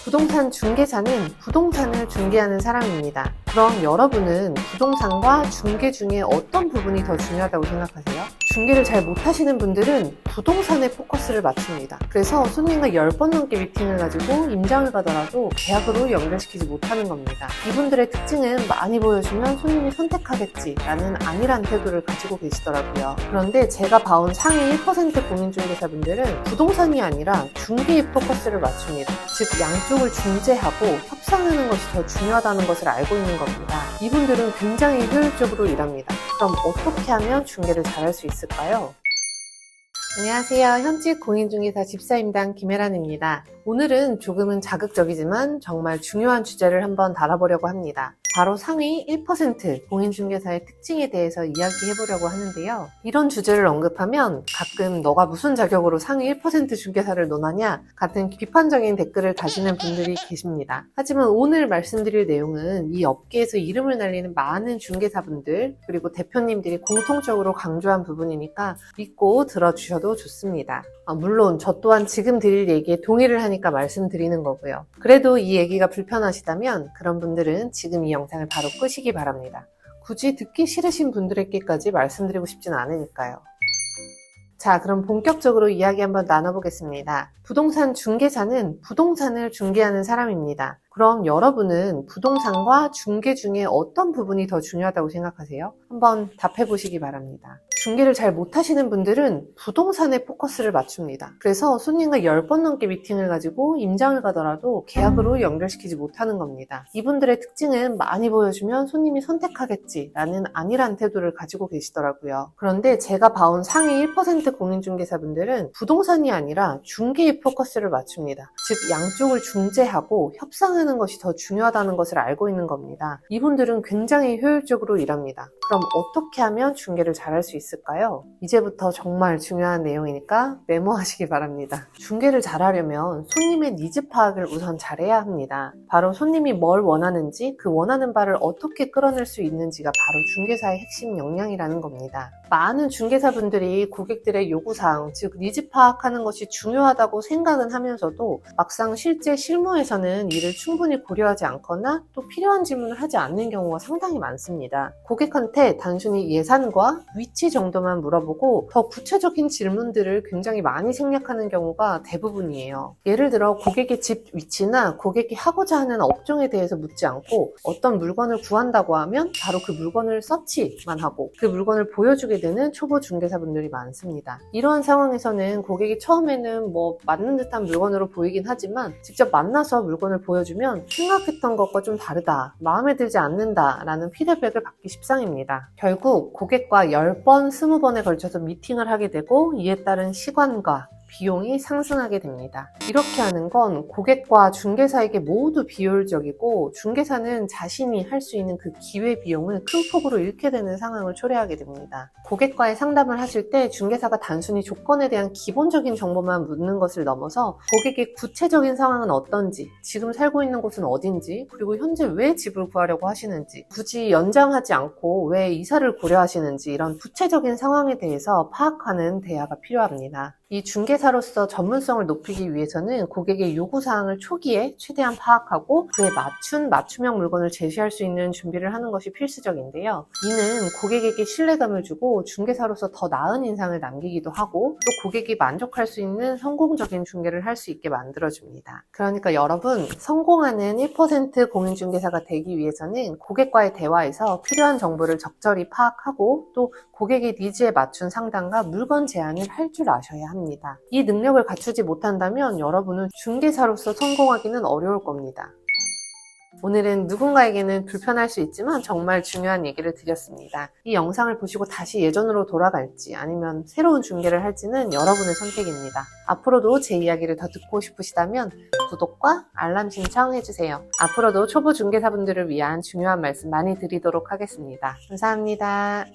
부동산 중개사는 부동산을 중개하는 사람입니다. 그럼 여러분은 부동산과 중개 중에 어떤 부분이 더 중요하다고 생각하세요? 중개를 잘 못하시는 분들은 부동산에 포커스를 맞춥니다. 그래서 손님과 10번 넘게 미팅을 가지고 임장을 가더라도 계약으로 연결시키지 못하는 겁니다. 이분들의 특징은 많이 보여주면 손님이 선택하겠지라는 안일한 태도를 가지고 계시더라고요. 그런데 제가 봐온 상위 1% 공인중개사분들은 부동산이 아니라 중개에 포커스를 맞춥니다. 즉 양쪽을 중재하고 협상하는 것이 더 중요하다는 것을 알고 있는 겁니다. 이분들은 굉장히 효율적으로 일합니다. 그럼 어떻게 하면 중개를 잘할 수 있을까요? 안녕하세요. 현직 공인중개사 집사임당 김혜란입니다. 오늘은 조금은 자극적이지만 정말 중요한 주제를 한번 다뤄보려고 합니다. 바로 상위 1% 공인중개사의 특징에 대해서 이야기해보려고 하는데요. 이런 주제를 언급하면 가끔 너가 무슨 자격으로 상위 1% 중개사를 논하냐 같은 비판적인 댓글을 다시는 분들이 계십니다. 하지만 오늘 말씀드릴 내용은 이 업계에서 이름을 날리는 많은 중개사분들 그리고 대표님들이 공통적으로 강조한 부분이니까 믿고 들어주셔도 좋습니다. 물론 저 또한 지금 드릴 얘기에 동의를 하니까 말씀드리는 거고요. 그래도 이 얘기가 불편하시다면 그런 분들은 지금 이 영상을 바로 끄시기 바랍니다. 굳이 듣기 싫으신 분들에게까지 말씀드리고 싶진 않으니까요. 자, 그럼 본격적으로 이야기 한번 나눠보겠습니다. 부동산 중개사는 부동산을 중개하는 사람입니다. 그럼 여러분은 부동산과 중개 중에 어떤 부분이 더 중요하다고 생각하세요? 한번 답해보시기 바랍니다. 중개를 잘 못하시는 분들은 부동산에 포커스를 맞춥니다. 그래서 손님과 10번 넘게 미팅을 가지고 임장을 가더라도 계약으로 연결시키지 못하는 겁니다. 이분들의 특징은 많이 보여주면 손님이 선택하겠지라는 안일한 태도를 가지고 계시더라고요. 그런데 제가 봐온 상위 1% 공인중개사분들은 부동산이 아니라 중개에 포커스를 맞춥니다. 즉 양쪽을 중재하고 협상하는 것이 더 중요하다는 것을 알고 있는 겁니다. 이분들은 굉장히 효율적으로 일합니다. 그럼 어떻게 하면 중개를 잘할 수 있을까요? 이제부터 정말 중요한 내용이니까 메모하시기 바랍니다. 중개를 잘하려면 손님의 니즈 파악을 우선 잘해야 합니다. 바로 손님이 뭘 원하는지 그 원하는 바를 어떻게 끌어낼 수 있는지가 바로 중개사의 핵심 역량이라는 겁니다. 많은 중개사분들이 고객들의 요구사항, 즉 니즈 파악하는 것이 중요하다고 생각은 하면서도 막상 실제 실무에서는 이를 충분히 고려하지 않거나 또 필요한 질문을 하지 않는 경우가 상당히 많습니다. 고객한테 단순히 예산과 위치 정도만 물어보고 더 구체적인 질문들을 굉장히 많이 생략하는 경우가 대부분이에요. 예를 들어 고객의 집 위치나 고객이 하고자 하는 업종에 대해서 묻지 않고 어떤 물건을 구한다고 하면 바로 그 물건을 서치만 하고 그 물건을 보여주게 되는 초보 중개사분들이 많습니다. 이러한 상황에서는 고객이 처음에는 맞는 듯한 물건으로 보이긴 하지만 직접 만나서 물건을 보여주면 생각했던 것과 좀 다르다, 마음에 들지 않는다 라는 피드백을 받기 십상입니다. 결국 고객과 10번, 20번에 걸쳐서 미팅을 하게 되고 이에 따른 시간과 비용이 상승하게 됩니다. 이렇게 하는 건 고객과 중개사에게 모두 비효율적이고 중개사는 자신이 할 수 있는 그 기회 비용을 큰 폭으로 잃게 되는 상황을 초래하게 됩니다. 고객과의 상담을 하실 때 중개사가 단순히 조건에 대한 기본적인 정보만 묻는 것을 넘어서 고객의 구체적인 상황은 어떤지, 지금 살고 있는 곳은 어딘지, 그리고 현재 왜 집을 구하려고 하시는지, 굳이 연장하지 않고 왜 이사를 고려하시는지 이런 구체적인 상황에 대해서 파악하는 대화가 필요합니다. 이 중개사로서 전문성을 높이기 위해서는 고객의 요구사항을 초기에 최대한 파악하고 그에 맞춘 맞춤형 물건을 제시할 수 있는 준비를 하는 것이 필수적인데요. 이는 고객에게 신뢰감을 주고 중개사로서 더 나은 인상을 남기기도 하고 또 고객이 만족할 수 있는 성공적인 중개를 할 수 있게 만들어줍니다. 그러니까 여러분, 성공하는 1% 공인중개사가 되기 위해서는 고객과의 대화에서 필요한 정보를 적절히 파악하고 또 고객의 니즈에 맞춘 상담과 물건 제안을 할 줄 아셔야 합니다. 이 능력을 갖추지 못한다면 여러분은 중개사로서 성공하기는 어려울 겁니다. 오늘은 누군가에게는 불편할 수 있지만 정말 중요한 얘기를 드렸습니다. 이 영상을 보시고 다시 예전으로 돌아갈지 아니면 새로운 중개를 할지는 여러분의 선택입니다. 앞으로도 제 이야기를 더 듣고 싶으시다면 구독과 알람 신청해주세요. 앞으로도 초보 중개사분들을 위한 중요한 말씀 많이 드리도록 하겠습니다. 감사합니다.